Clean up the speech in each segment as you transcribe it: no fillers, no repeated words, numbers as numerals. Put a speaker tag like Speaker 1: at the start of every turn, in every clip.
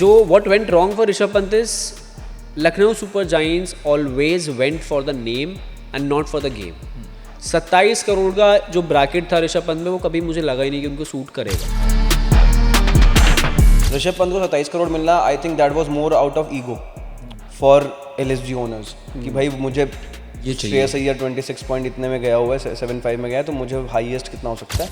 Speaker 1: जो what went wrong for Rishabh Pant is Lucknow Super Giants always went for the name and not for the game. 27 crore का जो bracket था ऋषभ पंत में, वो कभी मुझे लगा ही नहीं कि उनको सूट करेगा.
Speaker 2: ऋषभ पंत को 27 करोड़ मिलना, I think that was more out of ego for LSG owners कि भाई मुझे ये श्रेयस अय्यर 26 पॉइंट इतने में गया हुआ है, 75 में गया, तो मुझे हाईएस्ट कितना हो सकता है.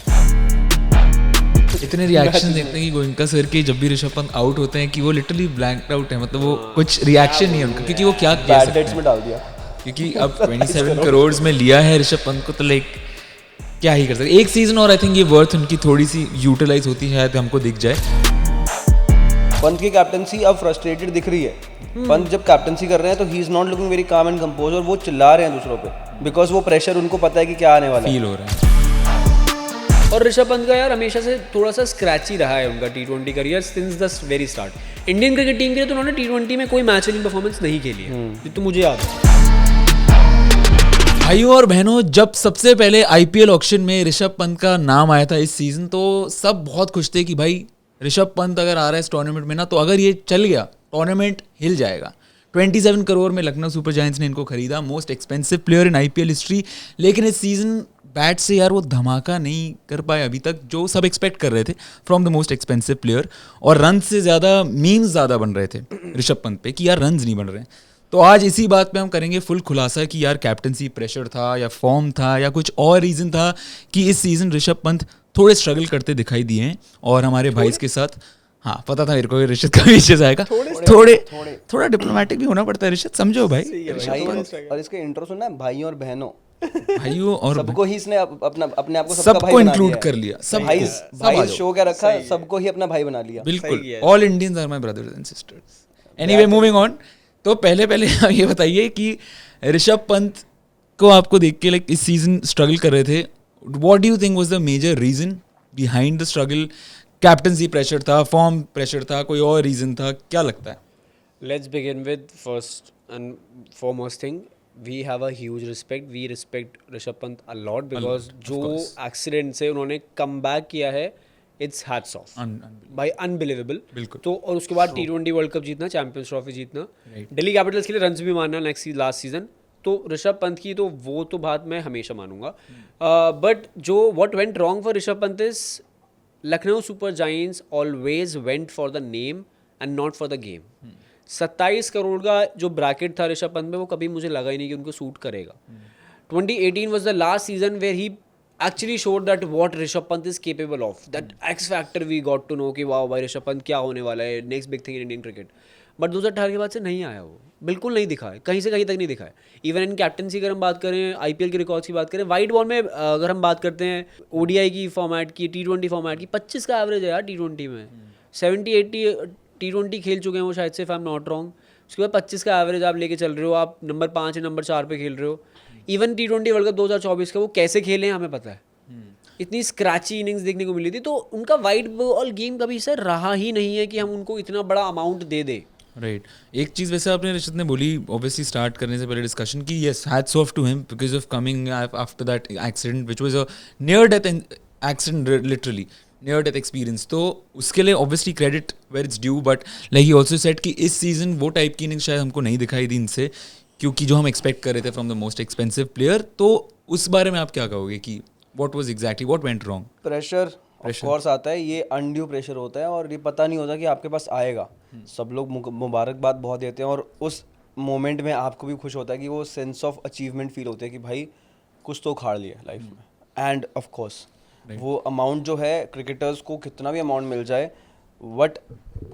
Speaker 3: इतने रिएक्शन देखते हैं कि गोयनका सर के जब भी ऋषभ पंत आउट होते हैं कि वो लिटरली ब्लैंक्ड आउट है, मतलब वो कुछ रिएक्शन नहीं है उनका, क्योंकि वो क्या कह सकते हैं
Speaker 2: में डाल दिया,
Speaker 3: क्योंकि अब 27 करोड़ में लिया है ऋषभ पंत को, तो लाइक क्या ही कर सकते. एक सीजन और आई थिंक ये वर्थ उनकी थोड़ी सी यूटिलाइज होती है, शायद हमको दिख जाए.
Speaker 2: पंत की कैप्टनसी अब फ्रस्ट्रेटेड दिख रही है. पंत जब कैप्टनसी कर रहे हैं तो ही is not looking very calm and compose, और वो चिल्ला रहे हैं दूसरों पे बिकॉज वो प्रेशर उनको पता है कि क्या आने वाला है,
Speaker 3: फील हो रहा है.
Speaker 1: और ऋषभ पंत का यार हमेशा से थोड़ा सा स्क्रैची रहा है उनका T20 career since the very start. Indian cricket team के लिए तो उन्होंने T20 में कोई मैच विनिंग परफॉर्मेंस नहीं खेली है, ये तो मुझे याद है.
Speaker 3: भाइयों और बहनों, जब सबसे पहले IPL ऑक्शन में ऋषभ पंत का नाम आया था इस सीजन, तो सब बहुत खुश थे कि भाई ऋषभ पंत अगर आ रहा है इस टूर्नामेंट में ना, तो अगर ये चल गया टूर्नामेंट हिल जाएगा. 27 करोड़ में लखनऊ सुपर जायंट्स ने इनको खरीदा, most expensive player in IPL history. लेकिन इस सीजन बैट से यार वो धमाका नहीं कर पाए अभी तक जो सब एक्सपेक्ट कर रहे थे from the most expensive player. और रन से ज़्यादा मीम्स ज़्यादा बन रहे थे ऋषभ पंत पे कि यार रन्स नहीं बन रहे. तो आज इसी बात पे हम करेंगे फुल खुलासा कि यार कैप्टनसी प्रेशर था या फॉर्म था या कुछ और रीज़न था कि इस सीज़न ऋषभ पंत थोड़े स्ट्रगल करते दिखाई दिए हैं. और हमारे भाई के साथ, हाँ पता था मेरे को ऋषभ का विशेष आएगा, थोड़ा डिप्लोमेटिक भी होना पड़ता है ऋषभ, समझो भाई.
Speaker 2: और इसका इंट्रो सुनना है, भाइयों और बहनों,
Speaker 3: भाइयों और
Speaker 2: सबको ही इसने अपने आप को
Speaker 3: सबको इंक्लूड कर लिया. सब
Speaker 2: भाई शो क्या रखा, सबको ही अपना भाई बना लिया.
Speaker 3: बिल्कुल, all Indians are my brothers and sisters. Anyway, moving on. तो पहले आप ये बताइए कि ऋषभ पंत को आपको देख के लाइक इस सीजन स्ट्रगल कर रहे थे, what do you think was the major reason behind the struggle? Captaincy pressure था, फॉर्म प्रेशर था, कोई और रीजन था, क्या लगता है?
Speaker 1: Let's begin with first and foremost thing, we have a huge respect, we respect Rishabh Pant a lot because जो accident से उन्होंने कम बैक किया है, इट्स हैट्स ऑफ भाई, अनबिलीवेबल.
Speaker 3: बिल्कुल.
Speaker 1: तो और उसके बाद T20 वर्ल्ड कप जीतना, चैंपियंस ट्रॉफी जीतना, दिल्ली कैपिटल्स के लिए रन्स भी मारना लास्ट सीजन, तो ऋषभ पंत की तो वो तो बात मैं हमेशा मानूंगा. बट जो what went wrong for Rishabh Pant is Lucknow super giants always went for the name and not for the game. 27 crore का जो ब्रैकेट था ऋषभ पंत में, वो कभी मुझे लगा ही नहीं कि उनको सूट करेगा. 2018 was the last season where he actually showed that what Rishabh Pant is capable of. That X factor we got to know कि वाह भाई ऋषभ पंत क्या होने वाला है, next big thing in Indian cricket. But 2018 के बाद से नहीं आया, वो बिल्कुल नहीं दिखा है, कहीं से कहीं तक नहीं दिखा है. इवन इन कैप्टनसी अगर हम बात करें, IPL के रिकॉर्ड्स की बात करें, वाइट बॉल में अगर हम बात करते हैं ODI की फॉर्मेट की, T20 फॉर्मेट की, 25 का एवरेज है यार T20 में. 70-80 T20 खेल चुके हैं वो शायद से, if I am not wrong. उसके बाद 25 का एवरेज आप लेके चल रहे हो, आप नंबर 5 या नंबर 4 पे खेल रहे हो. इवन T20 वर्ल्ड कप 2024 का वो कैसे खेले हैं हमें पता है, इतनी स्क्रैची इनिंग्स देखने को मिली थी. तो उनका वाइट बॉल गेम कभी सर रहा ही नहीं है कि हम उनको इतना बड़ा अमाउंट दे दे.
Speaker 3: राइट. एक चीज़ वैसे आपने ऋषभ ने बोली ऑब्वियसली स्टार्ट करने से पहले डिस्कशन की, yes hats off to him because of coming after that accident which was a near death accident, literally near death experience. तो उसके लिए obviously credit where it's due, but like he also said कि इस season वो type की innings शायद हमको नहीं दिखाई दी इनसे, क्योंकि जो हम एक्सपेक्ट कर रहे थे from the most expensive player. तो उस बारे में आप क्या कहोगे कि what was exactly what went wrong?
Speaker 2: Pressure of course आता है, ये अनड्यू प्रेशर होता है और ये पता नहीं होता कि आपके पास आएगा. सब लोग मुबारकबाद बहुत देते हैं और उस मोमेंट में आपको भी खुश होता है कि वो सेंस ऑफ अचीवमेंट फील होता है कि भाई कुछ तो उखाड़ लिया लाइफ में. एंड ऑफ कोर्स वो अमाउंट जो है, क्रिकेटर्स को कितना भी अमाउंट मिल जाए, व्हाट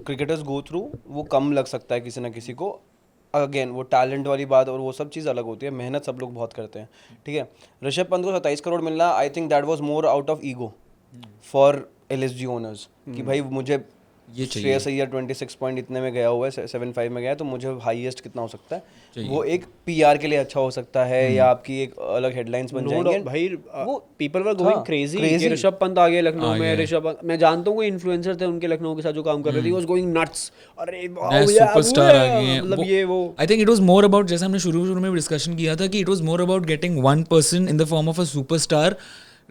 Speaker 2: क्रिकेटर्स गो थ्रू वो कम लग सकता है किसी ना किसी को. अगेन वो टैलेंट वाली बात और वो सब चीज़ अलग होती है, मेहनत सब लोग बहुत करते हैं. ठीक है, ऋषभ पंत को 27 करोड़ मिलना, I think that was more out of ego for LSG owners कि भाई मुझे ये श्रेयस अय्यर 26 पॉइंट इतने में गया हुआ है, 75 में गया, तो मुझे हाईएस्ट कितना हो सकता है. वो एक PR के लिए अच्छा हो सकता है या आपकी एक अलग हेडलाइंस बन जाएंगे.
Speaker 1: भाई वो पीपल वर गोइंग क्रेजी कि ऋषभ पंत आ गए लखनऊ में. ऋषभ, मैं जानता हूँ कोई इन्फ्लुएंसर थे उनके लखनऊ के साथ जो काम कर रहे थे, वाज गोइंग नट्स. अरे
Speaker 3: सुपरस्टार आ गए हैं,
Speaker 1: मतलब ये वो
Speaker 3: I think it was more about, जैसे हमने शुरू में डिस्कशन किया था कि it was more about getting one person in the form of a superstar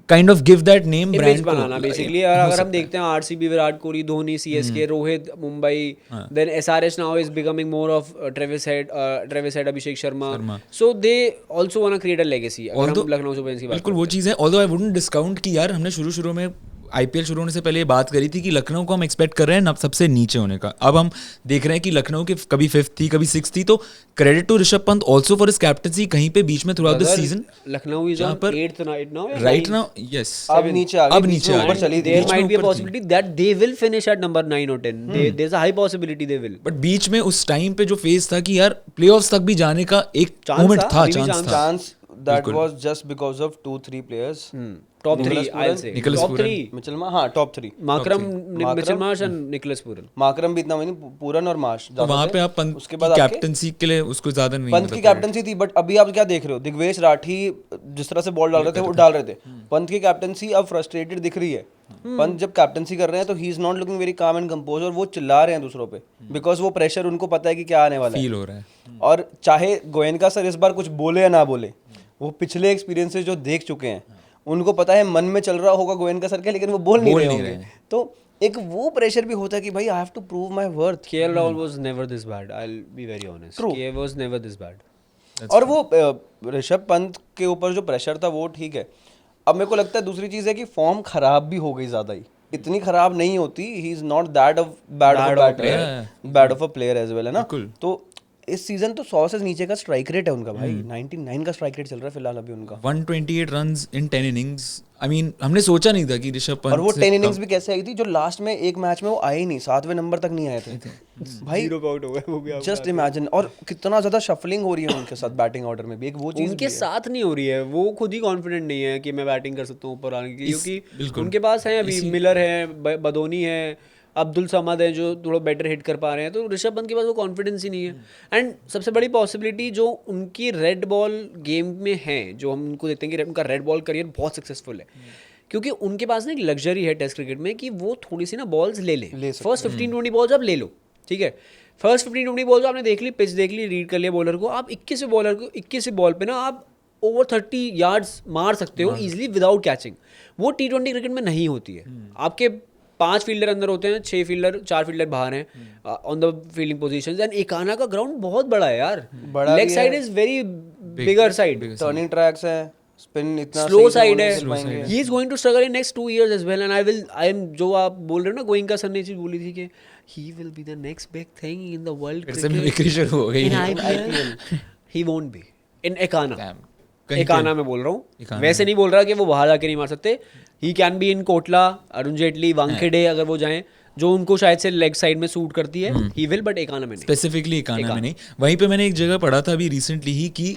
Speaker 3: kind of give that name
Speaker 1: image
Speaker 3: brand
Speaker 1: बनाना बेसिकली। अगर हम देखते हैं RCB, Virat Kohli, Dhoni, CSK, Rohit, Mumbai, then SRH now is becoming more of Travis head, Abhishek Sharma, so they also want to create a legacy. अगर हम Lucknow super giants की बात
Speaker 3: बिल्कुल वो चीज़ है। ऑल्दो आई वुडंट डिस्काउंट कि यार हमने शुरू में आईपीएल शुरू होने से पहले ये बात करी थी कि लखनऊ को हम एक्सपेक्ट कर रहे हैं सबसे नीचे होने का। अब हम देख रहे हैं कि लखनऊ के कभी 5th थी, कभी 6th थी। तो credit to Rishabh Pant also for his captaincy कहीं पे बीच में throughout this season.
Speaker 1: Lucknow is on 8th now,
Speaker 3: right now, yes,
Speaker 2: अब नीचे आ गई, बीच में ऊपर चली थी।
Speaker 1: There might be a possibility that they will finish at number 9 और 10, there is a high possibility they will.
Speaker 3: But बीच में उस टाइम पे जो फेज था कि यार प्लेऑफ्स तक भी जाने का एक मोमेंट था,
Speaker 2: chance that was just because of 2-3 players.
Speaker 1: Top 3 I will say,
Speaker 3: Nicholas
Speaker 1: top
Speaker 3: Pooran,
Speaker 1: 3
Speaker 2: Mitchell Marsh, हाँ top 3,
Speaker 1: Markram, Mitchell Marsh and Nicholas Pooran.
Speaker 2: Markram भी इतना नहीं, पूरन और मार्श
Speaker 3: तो वहां पे आप पंत
Speaker 2: उसके
Speaker 3: की
Speaker 2: बाद आपके
Speaker 3: कैप्टनसी के लिए उसको ज्यादा नहीं,
Speaker 2: पंत की कैप्टनसी थी। बट अभी आप क्या देख रहे हो, दिग्वेश राठी जिस तरह से बॉल डाल रहे थे वो डाल रहे थे। पंत की कैप्टनसी अब फ्रस्ट्रेटेड दिख रही है। पंत जब कैप्टनसी कर रहे हैं तो ही is not looking very calm and compose, और वो चिल्ला रहे हैं दूसरों पे बिकॉज वो प्रेशर उनको पता है कि क्या आने वाला है,
Speaker 3: फील हो रहा है।
Speaker 2: और चाहे गोयनका सर इस बार कुछ बोले या ना बोले, वो पिछले एक्सपीरियंसेस जो देख चुके हैं उनको पता है मन में चल रहा होगा गोयनका सर के, लेकिन वो बोल नहीं रहे होंगे। तो एक वो प्रेशर भी होता है कि भाई I have to prove my worth.
Speaker 1: KL Rahul was never this bad, I will be very honest, KL was never this bad.
Speaker 2: और वो ऋषभ पंत के ऊपर जो प्रेशर था वो ठीक है। अब मेरे को लगता है दूसरी चीज़ है कि फॉर्म खराब भी हो गई ज़्यादा ही, इतनी खराब नहीं होती। He is not that of bad of a player as well, है ना। तो इस सीजन तो 100 से नीचे का स्ट्राइक रेट है उनका भाई, 99 का स्ट्राइक रेट चल रहा है फिलहाल अभी उनका।
Speaker 3: 128 runs in 10 innings. I mean हमने सोचा नहीं था कि ऋषभ पंत,
Speaker 2: और वो 10 इनिंग्स भी कैसे आई थी, जो लास्ट में एक मैच में वो आए ही नहीं, 7वें नंबर तक नहीं आए थे भाई।
Speaker 1: 0 आउट हो गए वो भी।
Speaker 2: जस्ट इमेजिन, और कितना ज्यादा शफलिंग हो रही है उनके साथ बैटिंग ऑर्डर में भी, एक वो चीज
Speaker 1: उनके साथ नहीं हो रही है, वो खुद ही कॉन्फिडेंट नहीं है कि मैं बैटिंग कर सकता हूँ ऊपर आने की, क्योंकि उनके पास है अभी मिलर है, बदोनी है, अब्दुल समद है जो थोड़ा बेटर हिट कर पा रहे हैं। तो ऋषभ पंत के पास वो कॉन्फिडेंस ही नहीं है। एंड सबसे बड़ी पॉसिबिलिटी जो उनकी रेड बॉल गेम में है, जो हम उनको देखते हैं कि उनका रेड बॉल करियर बहुत सक्सेसफुल है, क्योंकि उनके पास ना एक लग्जरी है टेस्ट क्रिकेट में कि वो थोड़ी सी ना बॉल्स ले लें। फर्स्ट 15-20 बॉल्स आप ले लो, ठीक है। फर्स्ट 15-20 बॉल्स आपने देख ली, पिच देख ली, रीड कर लिया बॉलर को, आप 21 बॉल पे ना आप ओवर 30 यार्ड्स मार सकते हो इजीली विदाउट कैचिंग। वो T20 क्रिकेट में नहीं होती है। आपके 5 फील्डर अंदर होते हैं, 6 फील्डर, 4 फील्डर बाहर हैं on the fielding positions. And Ekana का ग्राउंड बहुत बड़ा है यार, leg side is very bigger side,
Speaker 2: turning tracks है, स्पिन इतना
Speaker 1: स्लो साइड है। He is going to struggle in next 2 years as well. And I am जो आप बोल रहे हो ना, गोइंका सर ने चीज बोली थी कि he will be the next big thing in the world cricket
Speaker 3: हो गई
Speaker 1: in IPL. He won't be in Ekana में बोल रहा हूँ, वैसे नहीं बोल रहा कि वो बाहर जाके नहीं मार सकते। He can be in Kotla, Arun Jaitley, Wankhede अगर वो जाएं, जो उनको शायद से लेग साइड में सूट करती है, ही विल, बट एकाना में नहीं,
Speaker 3: स्पेसिफिकली एकाना में नहीं। वहीं पे मैंने एक जगह पढ़ा था अभी रिसेंटली ही कि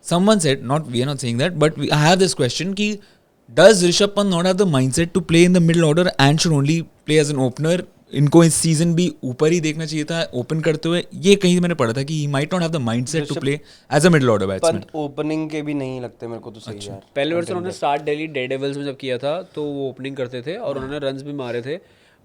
Speaker 3: someone said, not we are not saying that, but I have this question कि does Rishabh Pant not have the mindset to play in the middle order and should only play as an opener? इनको इस season भी ऊपर ही देखना चाहिए था open करते हुए, ये कहीं मैंने पढ़ा था कि he might not have the mindset to play as a middle order batsman.
Speaker 2: Pant opening के भी नहीं लगते मेरे को तो सही यार।
Speaker 1: पहले वर्ष उन्होंने स्टार्ट दिल्ली डेयरडेविल्स में जब किया था तो वो ओपनिंग करते थे और उन्होंने रन्स भी मारे थे,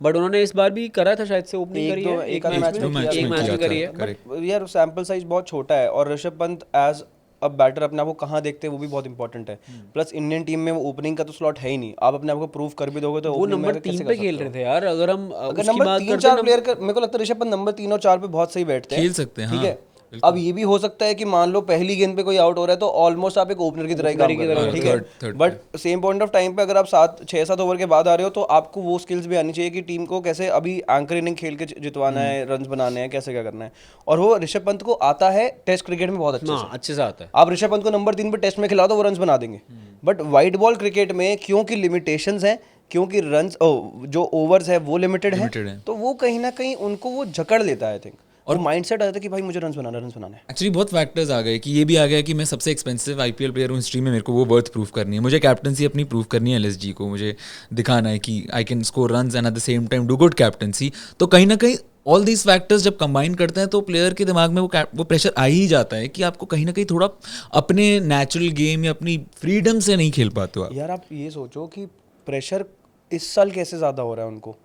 Speaker 1: बट उन्होंने इस बार भी करा था शायद से ओपनिंग करी है, एक मैच में करी है।
Speaker 2: यार सैंपल साइज बहुत छोटा है, और ऋषभ पंत एज अब बैटर अपने आप को कहाँ देखते हैं वो भी बहुत इंपॉर्टेंट है। प्लस इंडियन टीम में वो ओपनिंग का तो स्लॉट है ही नहीं, आप अपने आप को प्रूव कर भी दोगे तो
Speaker 1: वो नंबर 3 पे खेल रहे थे यार। अगर हम
Speaker 2: नंबर 3-4 प्लेयर का, मेरे को लगता है ऋषभ पंत नंबर 3 और 4 पे बहुत सही बैठते हैं,
Speaker 3: खेल सकते हैं,
Speaker 2: ठीक है। अब ये भी हो सकता है कि मान लो पहली गेंद पे कोई आउट हो रहा है तो ऑलमोस्ट आप एक ओपनर की तरह ही काम कर रहे हो, ठीक है। But same point of time पे अगर आप 6-7 ओवर के बाद आ रहे हो तो आपको वो स्किल्स भी आनी चाहिए कि टीम को कैसे अभी एंकर इनिंग खेल के जितवाना है, रन्स बनाने हैं, कैसे क्या करना है। और वो ऋषभ पंत को आता है टेस्ट क्रिकेट में बहुत अच्छे से आता है। आप ऋषभ पंत को नंबर 3 पे टेस्ट में खिला दो वो रन्स बना देंगे, बट वाइट बॉल क्रिकेट में क्योंकि लिमिटेशंस हैं, क्योंकि रन्स जो ओवर्स है वो लिमिटेड है, तो वो कहीं ना कहीं उनको वो जकड़ लेता है आई थिंक, और माइंडसेट आ जाता है कि भाई मुझे रन्स बनाना है।
Speaker 3: एक्चुअली बहुत फैक्टर्स आ गए कि ये भी आ गया कि मैं सबसे एक्सपेंसिव आईपीएल प्लेयर हूँ हिस्ट्री में, मेरे को वो बर्थ प्रूफ करनी है, मुझे कैप्टनसी अपनी प्रूफ करनी है एलएसजी को, मुझे दिखाना है कि I can score runs and at the same time do good captaincy. तो कहीं ना कहीं ऑल दीज फैक्टर्स जब कंबाइन करते हैं तो प्लेयर के दिमाग में वो प्रेशर आ ही जाता है कि आपको कहीं ना कहीं थोड़ा अपने नेचुरल गेम या अपनी फ्रीडम से नहीं खेल पाते हो आप।
Speaker 2: यार आप ये सोचो कि प्रेशर इस साल कैसे ज़्यादा हो रहा है उनको।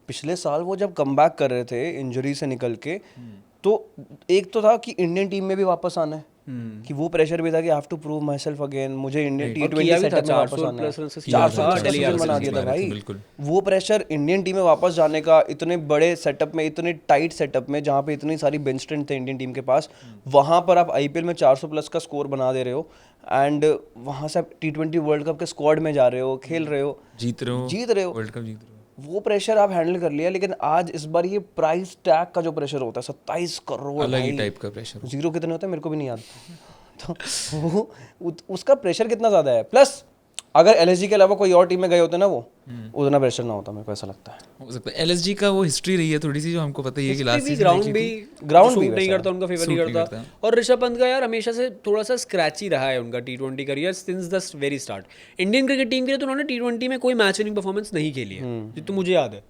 Speaker 2: पिछले साल वो जब कमबैक कर रहे थे इंजरी से निकल के, तो एक तो था कि इंडियन टीम में भी वापस आना है, कि वो प्रेशर भी था कि I have to prove myself again, मुझे इंडियन
Speaker 1: और
Speaker 2: T20
Speaker 1: किया भी था,
Speaker 2: सेटअप में
Speaker 1: 400
Speaker 2: वापस आना
Speaker 1: प्लस
Speaker 2: है।
Speaker 1: रन से
Speaker 2: 400
Speaker 1: था,
Speaker 2: प्लस
Speaker 1: दिल्ली
Speaker 2: रन बना
Speaker 1: कैपिटल्स
Speaker 2: दिया था भाई।
Speaker 3: बिल्कुल।
Speaker 2: वो प्रेशर इंडियन टीम में वापस जाने का, इतने बड़े सेटअप में, इतने टाइट सेटअप में जहाँ पे इतनी सारी बेंच स्ट्रेंथ थे इंडियन टीम के पास, वहाँ पर आप IPL में 400 प्लस का स्कोर बना दे रहे हो एंड वहाँ से आप T20 वर्ल्ड कप के स्क्वाड में जा रहे हो, खेल रहे हो,
Speaker 3: जीत रहे हो वर्ल्ड कप, जीत रहे हो।
Speaker 2: वो प्रेशर आप हैंडल कर लिया। लेकिन आज इस बार ये प्राइस टैग का जो प्रेशर होता है 27 करोड़,
Speaker 3: अलग ही
Speaker 2: भाई,
Speaker 3: टाइप का प्रेशर।
Speaker 2: जीरो कितने होते हैं मेरे को भी नहीं याद। तो उसका प्रेशर कितना ज़्यादा है। प्लस अगर LSG के अलावा कोई और टीम में गए होते ना, वो उतना प्रेशर ना होता, मेरे को ऐसा लगता है।
Speaker 3: हो सकता है LSG का वो हिस्ट्री रही है थोड़ी सी, जो हमको पता ही है कि लास्ट सीजन
Speaker 1: ग्राउंड भी
Speaker 2: वैसा
Speaker 1: नहीं करता, उनका फेवर नहीं
Speaker 3: सूट नहीं
Speaker 1: करता।
Speaker 3: करता।
Speaker 1: और ऋषभ पंत का यार हमेशा से थोड़ा सा स्क्रैची रहा है उनका T20 career since the very start. Indian cricket team के लिए तो उन्होंने T20 में कोई मैच विनिंग परफॉर्मेंस नहीं खेली है, जितना मुझे याद है।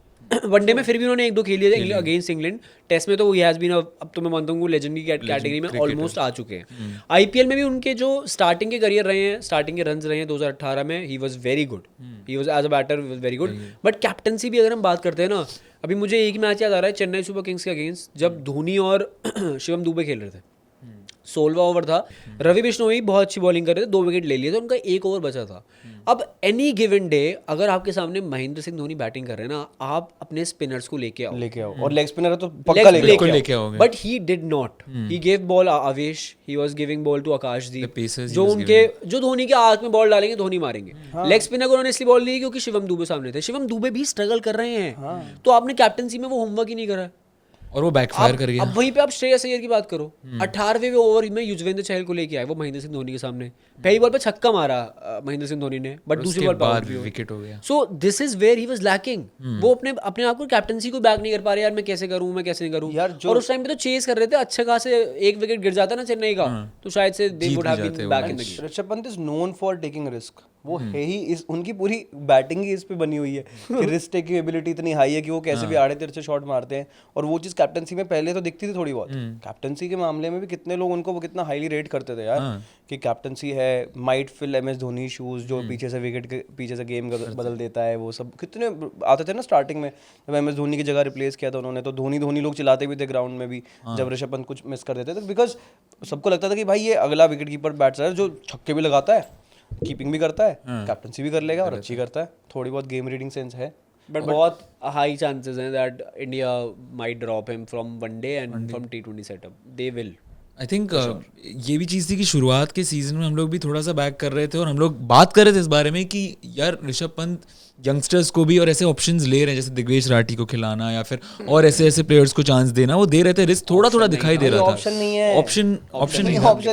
Speaker 1: वनडे में फिर भी उन्होंने 1-2 खेली है अगेंस्ट इंग्लैंड। टेस्ट में तो वो हैज बीन, अब तो मैं मानता हूँ वो लेजेंड की कैटेगरी में ऑलमोस्ट आ चुके हैं। IPL में भी उनके जो स्टार्टिंग के करियर रहे हैं, स्टार्टिंग के रन्स रहे हैं 2018 में, he was very good, he was as a batter very good. But captaincy भी अगर हम बात करते हैं ना, अभी मुझे एक मैच याद आ रहा है चेन्नई सुपर किंग्स के अगेंस्ट, जब धोनी और शिवम दुबे खेल रहे थे। 16वां ओवर था, रवि बिश्नोई बहुत अच्छी बॉलिंग कर रहे थे, 2 विकेट ले लिए थे, उनका 1 ओवर बचा था। अब एनी गिवन डे अगर आपके सामने महेंद्र सिंह धोनी बैटिंग कर रहे हैं ना, आप अपने स्पिनर्स को लेके आओ
Speaker 2: और लेग स्पिनर तो पक्का
Speaker 3: लेके आओगे।
Speaker 1: But he did not, he gave ball Avesh, he was giving ball to Akashdeep,
Speaker 3: pacers he
Speaker 1: जो
Speaker 3: was
Speaker 1: उनके जो धोनी के आंख में बॉल डालेंगे धोनी मारेंगे। लेग स्पिनर को उन्होंने इसलिए बॉल नहीं की क्योंकि शिवम दुबे सामने थे। शिवम दुबे भी स्ट्रगल कर रहे हैं, तो आपने कैप्टनसी में वो होमवर्क ही नहीं करा।
Speaker 3: और वो बैकफायर कर गया।
Speaker 1: अब वहीं पे आप श्रेयस अय्यर की बात करो, 18वें ओवर में युजवेंद्र चहल को लेके आए वो महेंद्र सिंह धोनी के सामने, पहली बॉल पे छक्का मारा महेंद्र सिंह धोनी ने, बट दूसरी बॉल
Speaker 3: बाद
Speaker 1: पे
Speaker 3: विकेट हो गया।
Speaker 1: So this is where he was lacking. वो अपने आप को कैप्टनसी को बैक नहीं कर पा रहे, यार मैं कैसे करूं, मैं कैसे नहीं करूं
Speaker 2: यार
Speaker 1: और उस टाइम पे तो चेस कर रहे थे, अच्छा खासे 1 विकेट गिर जाता ना चेन्नई का, तो शायद से they would have been back in the game.
Speaker 2: Rishabh Pant is known for taking risk. वो है ही इस, उनकी पूरी बैटिंग ही इस पे बनी हुई है कि रिस्क टेकिंग एबिलिटी इतनी हाई है कि वो कैसे भी आड़े तिरछे शॉट मारते हैं। और वो चीज़ कैप्टनसी में पहले तो दिखती थी थोड़ी बहुत। कैप्टनसी के मामले में भी कितने लोग उनको वो कितना हाईली रेट करते थे यार, कि कैप्टनसी है, might fill MS Dhoni shoes, जो पीछे से विकेट के पीछे से गेम बदल देता है। वो सब कितने आते थे ना स्टार्टिंग में, जब MS धोनी की जगह रिप्लेस किया था उन्होंने, तो धोनी लोग चिल्लाते भी थे ग्राउंड में भी जब ऋषभ पंत कुछ मिस कर देते थे, बिकॉज सबको लगता था कि भाई ये अगला विकेट कीपर बैट्समैन है जो छक्के भी लगाता है, कीपिंग भी करता है, कैप्टनसी भी कर लेगा और अच्छी करता है, थोड़ी बहुत गेम रीडिंग सेंस है।
Speaker 1: बट बहुत हाई चांसेस हैं that India might drop him from one day and from T20 setup, they will.
Speaker 3: I think ये भी चीज़ थी कि शुरुआत के सीजन में हम लोग भी थोड़ा सा बैक कर रहे थे और हम लोग बात कर रहे थे इस बारे में कि यार ऋषभ पंत यंगस्टर्स को भी और ऐसे ऑप्शंस ले रहे हैं, जैसे दिग्वेश राठी को खिलाना या फिर और ऐसे प्लेयर्स को चांस देना, वो दे रहे थे। रिस्क थोड़ा दिखाई दे रहा था।
Speaker 2: ऑप्शन नहीं है,
Speaker 3: ऑप्शन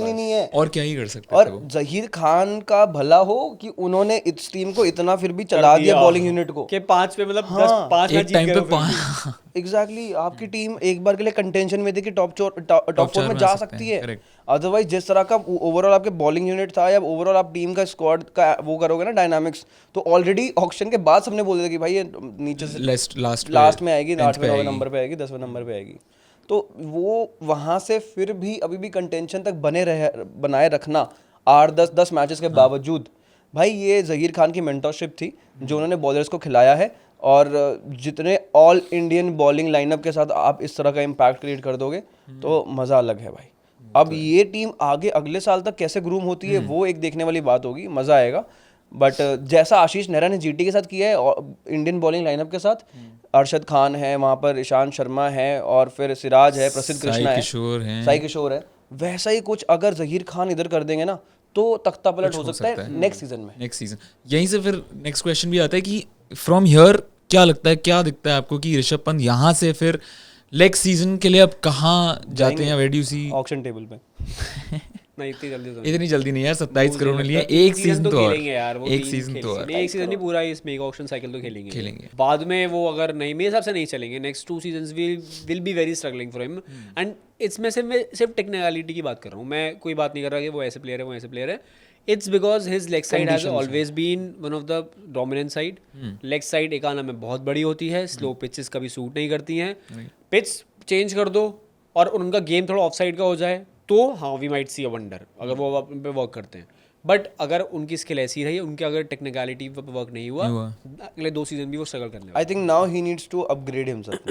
Speaker 2: ही नहीं है।
Speaker 3: और क्या ही कर सकते थे
Speaker 2: और
Speaker 3: वो।
Speaker 2: जहीर खान का भला हो कि उन्होंने इस टीम को इतना फिर भी चला दिया बॉलिंग यूनिट को,
Speaker 1: कि 5 पे मतलब 5
Speaker 3: एक
Speaker 1: मैच जीत
Speaker 3: टाइम
Speaker 1: गए
Speaker 3: पे
Speaker 1: वो।
Speaker 2: एग्जैक्टली आपकी टीम एक बार के लिए कंटेंशन में थी कि टॉप 4 में जा सकती है।
Speaker 3: correct.
Speaker 2: अदरवाइज जिस तरह का ओवरऑल आपके बॉलिंग यूनिट था या ओवरऑल आप टीम का स्क्वाड का वो करोगे ना डायनामिक्स, तो ऑलरेडी ऑक्शन के बाद सबने बोल दिया कि भाई ये नीचे से लास्ट में आएगी, 8वें 9वें नंबर पे आएगी, 10वें नंबर पे आएगी। तो वो वहाँ से फिर भी अभी भी कंटेंशन तक बनाए रखना 8-10 मैचेस के बावजूद, भाई ये जहीर खान की मेंटरशिप थी जो उन्होंने बॉलर्स को खिलाया है। और जितने ऑल इंडियन बॉलिंग लाइनअप के साथ आप इस तरह का इम्पैक्ट क्रिएट कर दोगे तो मज़ा अलग है भाई। अब ये टीम आगे अगले साल तक कैसे ग्रूम होती है वो एक देखने वाली बात होगी, मज़ा आएगा। बट जैसा आशीष नेहरा ने GT के साथ किया है इंडियन बॉलिंग लाइनअप के साथ, अरशद खान है वहाँ पर, ईशांत शर्मा है और फिर सिराज है, प्रसिद्ध कृष्णा है, साई किशोर है, वैसा ही कुछ अगर जहीर खान इधर कर देंगे ना तो तख्ता पलट हो सकता है नेक्स्ट सीजन।
Speaker 3: यहीं से फिर नेक्स्ट क्वेश्चन भी आता है कि फ्रॉम हियर क्या लगता है, क्या दिखता है आपको कि ऋषभ पंत यहाँ से फिर नेक्स्ट सीजन के लिए अब कहाँ जाते हैं? Where do you see
Speaker 2: auction table पे?
Speaker 1: नहीं
Speaker 3: इतनी जल्दी नहीं यार, 27 करोड़ में लिए एक सीजन तो और
Speaker 1: खेलेंगे यार, वो
Speaker 3: एक सीजन तो और
Speaker 1: एक सीजन नहीं पूरा इस मेगा ऑक्शन साइकिल तो खेलेंगे बाद में। वो अगर नहीं, मेरे हिसाब से नहीं चलेंगे, next 2 seasons will be very struggling for him. And it's मैं सिर्फ टेक्निकलिटी की बात कर रहा हूँ, मैं कोई बात नहीं कर रहा कि वो ऐसे प्लेयर है वो ऐसे प्लेयर है। It's because his leg side has always been one of the dominant side. Leg side एक आना में बहुत बड़ी होती है, स्लो पिचेस कभी सूट नहीं करती हैं। पिच चेंज कर दो और उनका गेम थोड़ा ऑफ साइड का हो जाए तो हाँ we might see a wonder, अगर वो उन पे वर्क करते हैं। बट अगर उनकी स्किल ऐसी रही, उनके अगर टेक्निकलिटी पे वर्क नहीं हुआ, अगले 2 सीजन भी वो स्ट्रगल करने वाले।
Speaker 2: I think now he needs to upgrade himself.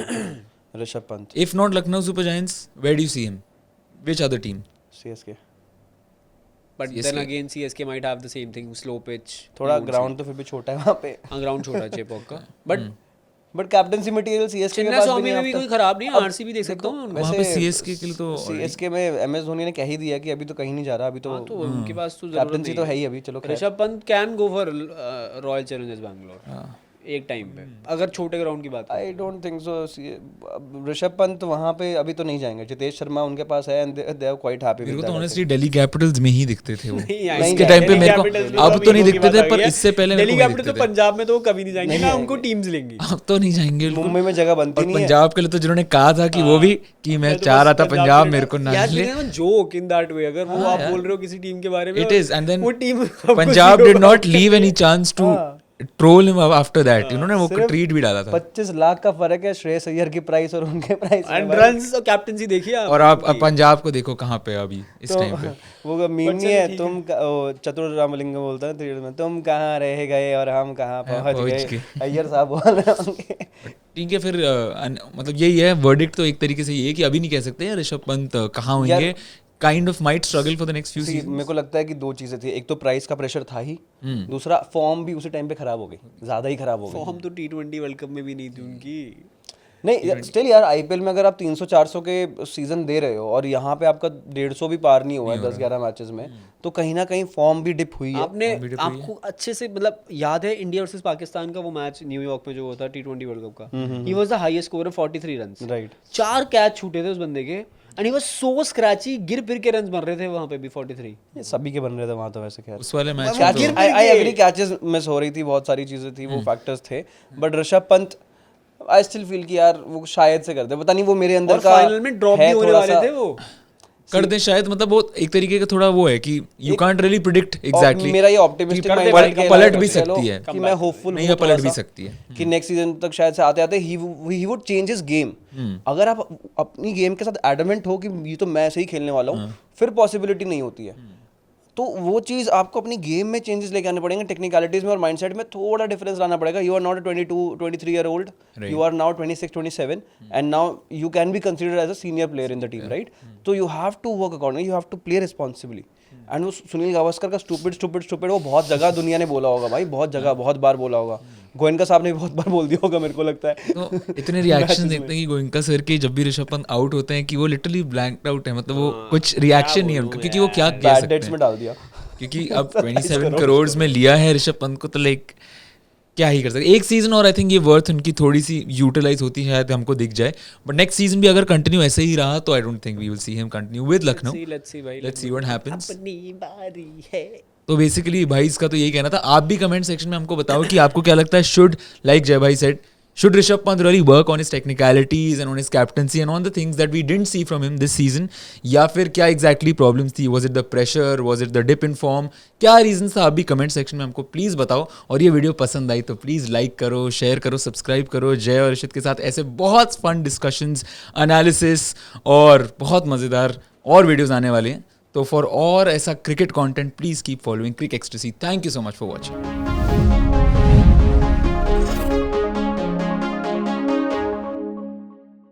Speaker 2: Rishabh Pant.
Speaker 3: If not Lucknow Super Giants, where do you see him? Which other team?
Speaker 2: CSK.
Speaker 1: But then again CSK might have the same thing, slow pitch.
Speaker 2: थोड़ा ground तो फिर भी छोटा है वहाँ पे,
Speaker 1: हाँ ground छोटा है चेपॉक का, बट
Speaker 2: कैप्टनसी मटेरियल सीएसके के
Speaker 1: चेन्नई
Speaker 2: पास भी
Speaker 1: स्वामी
Speaker 2: नहीं
Speaker 1: में भी
Speaker 2: आता।
Speaker 1: कोई खराब नहीं है, RCB देख सकता हूँ
Speaker 3: वहाँ पे CSK के लिए तो
Speaker 2: सीएसके में एमएस धोनी ने कह ही दिया कि अभी तो कहीं नहीं जा रहा, अभी तो
Speaker 1: तो उनके पास तो जरूरत
Speaker 2: कैप्टनसी तो है ही अभी। चलो खैर।
Speaker 1: Rishabh Pant can go for royal Challengers Bangalore एक टाइम पे, अगर छोटे ग्राउंड की बात करें।
Speaker 2: आई don't think so. Rishabh Pant वहाँ पे अभी तो नहीं जाएंगे, जितेश शर्मा उनके पास है and they are quite happy
Speaker 3: मेरे
Speaker 2: विद
Speaker 3: को तो
Speaker 2: दैट।
Speaker 3: ऑनेस्टली दिल्ली कैपिटल्स में ही दिखते थे वो
Speaker 1: नहीं
Speaker 3: इसके टाइम पे मेरे को, अब तो नहीं दिखते थे पर इससे पहले मेरे
Speaker 1: दिल्ली
Speaker 3: को
Speaker 1: कैपिटल तो पंजाब में तो वो कभी नहीं जाएंगे ना, उनको टीम्स लेंगी।
Speaker 3: अब तो नहीं जाएंगे बिल्कुल।
Speaker 2: मुंबई में जगह बनती
Speaker 3: और
Speaker 2: नहीं है।
Speaker 3: पंजाब के लिए तो जिन्होंने कहा था कि वो भी कि मैं चाह रहा था पंजाब मेरे को ना
Speaker 1: यार
Speaker 3: ले,
Speaker 1: जोक इन दैट वे, अगर वो आप बोल रहे हो किसी टीम के बारे में,
Speaker 3: it is, and then
Speaker 1: वो team
Speaker 3: Punjab did not leave any chance to troll him after that. उन्होंने वो ट्वीट भी डाला था।
Speaker 2: 25 लाख का फर्क है श्रेयस अय्यर की प्राइस और उनके प्राइस में।
Speaker 1: एंड रन्स और कैप्टनसी देखिए आप।
Speaker 3: और आप अब पंजाब को देखो कहाँ पे अभी इस टाइम पे।
Speaker 2: वो मीम नहीं है, तुम चतुर रामलिंगम बोलता है थ्री में, तुम कहाँ रह गए और हम कहाँ पहुँच गए, अय्यर साहब बोल रहे होंगे।
Speaker 3: ठीक है फिर मतलब यही है वर्डिक्ट तो एक तरीके से ये है कि अभी नहीं कह सकते ऋषभ पंत कहाँ होंगे, kind of might struggle for the next few season.
Speaker 2: मेरे को लगता है कि दो चीजें थी, एक तो प्राइस का प्रेशर था ही, दूसरा फॉर्म भी उसी टाइम पे खराब हो गई, ज्यादा ही खराब हो गई।
Speaker 1: फॉर्म तो T20 वर्ल्ड कप में भी नहीं थी उनकी।
Speaker 2: नहीं स्टिल यार आईपीएल में अगर आप 300-400 के सीजन दे रहे हो और यहाँ पे आपका 150 भी पार नहीं हुआ है 10-11 मैचेस में, तो कहीं ना कहीं फॉर्म भी डिप हुई है।
Speaker 1: आपने आपको अच्छे से मतलब याद है इंडिया वर्सेस पाकिस्तान का वो मैच न्यूयॉर्क में जो हुआ था T20 वर्ल्ड कप का, he was the highest scorer 43 runs,
Speaker 2: right. 4
Speaker 1: 4 catch छूटे थे उस बंदे के and he was so scratchy, गिर फिर के रन्स बन रहे थे वहां पे भी 43।
Speaker 2: ये सभी के बन रहे थे वहां तो वैसे। खैर
Speaker 3: उस वाले match
Speaker 2: I agree, catches miss हो रही थी, बहुत सारी चीजें थी, वो फैक्टर्स थे, but Rishabh Pant I still feel कि यार वो शायद से करते, पता नहीं वो मेरे अंदर का
Speaker 1: फाइनल में ड्रॉप भी होने वाले थे वो
Speaker 3: कर दे शायद, मतलब वो एक तरीके का थोड़ा वो है कि you can't really predict exactly.
Speaker 2: मेरा ये ऑप्टिमिस्टिक
Speaker 3: पलट भी सकती है
Speaker 2: कि मैं होपफुल
Speaker 3: नहीं, पलट भी सकती है
Speaker 2: कि नेक्स्ट सीजन तक शायद से आते आते he would change his game. अगर आप अपनी गेम के साथ एडमेंट हो कि ये तो मैं ऐसे ही खेलने वाला हूँ, फिर पॉसिबिलिटी नहीं होती है। तो वो चीज़ आपको अपनी गेम में चेंजेस लेके आने पड़ेंगे, टेक्निकलिटीज में और माइंडसेट में थोड़ा डिफरेंस लाना पड़ेगा। You are not a 22-23 year old, you are now 26-27 and now you can be considered as a senior player in the team, right? तो you have to work accordingly, you have to play responsibly. And वो सुनील गावस्कर का stupid वो बहुत जगह दुनिया ने बोला होगा भाई, बहुत जगह बहुत बार बोला होगा। गोयनका साहब ने बहुत बार बोल दिया होगा मेरे को लगता है।
Speaker 3: तो इतने रिएक्शन देखते हैं कि गोयनका सर के जब भी ऋषभ पंत आउट होते हैं कि वो लिटरली ब्लैंक्ड आउट है, मतलब वो कुछ रिएक्शन नहीं है उनका, क्योंकि वो क्या कह
Speaker 2: बैड
Speaker 3: सकते
Speaker 2: डेट्स में
Speaker 3: हैं,
Speaker 2: डाल दिया
Speaker 3: क्योंकि अब 27 करोड़ में लिया है ऋषभ पंत को, तो लाइक क्या ही कर सकते। एक सीजन और आई थिंक ये वर्थ उनकी थोड़ी सी यूटिलाइज होती है, शायद हमको दिख जाए, बट नेक्स्ट सीजन भी अगर कंटिन्यू ऐसे ही रहा तो I don't think we will see him continue with Lucknow. Let's see what happens.
Speaker 1: अपनी बारी है।
Speaker 3: तो बेसिकली भाई इसका तो यही कहना था। आप भी कमेंट सेक्शन में हमको बताओ कि आपको क्या लगता है, शुड लाइक जय भाई said, should Rishabh Pant really work on his technicalities and on his captaincy and on the things that we didn't see from him this season, या फिर क्या exactly problems थी? Was it the pressure? Was it the dip in form? क्या reasons था? आप भी comment section में हमको प्लीज़ बताओ। और ये वीडियो पसंद आई तो प्लीज़ लाइक करो, शेयर करो, सब्सक्राइब करो। जय और ऋषित के साथ ऐसे बहुत फन डिस्कशंस, एनालिसिस और बहुत मज़ेदार और वीडियोज़ आने वाले हैं। तो फॉर और ऐसा cricket content please keep following cric ecstasy. Thank you so much for watching.